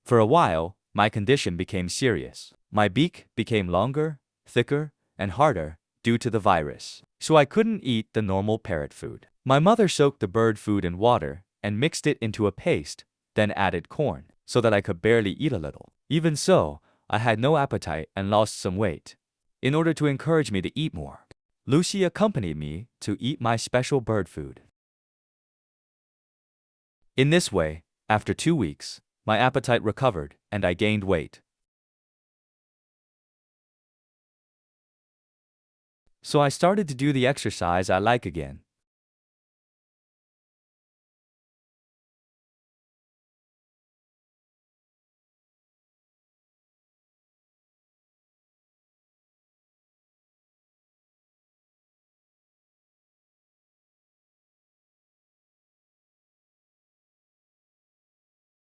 For a while, my condition became serious. My beak became longer, thicker, and harder due to the virus. So I couldn't eat the normal parrot food. My mother soaked the bird food in water and mixed it into a paste, then added corn, so that I could barely eat a little. Even so, I had no appetite and lost some weight. In order to encourage me to eat more, Lucy accompanied me to eat my special bird food. In this way, after 2 weeks, my appetite recovered and I gained weight. So I started to do the exercise I like again.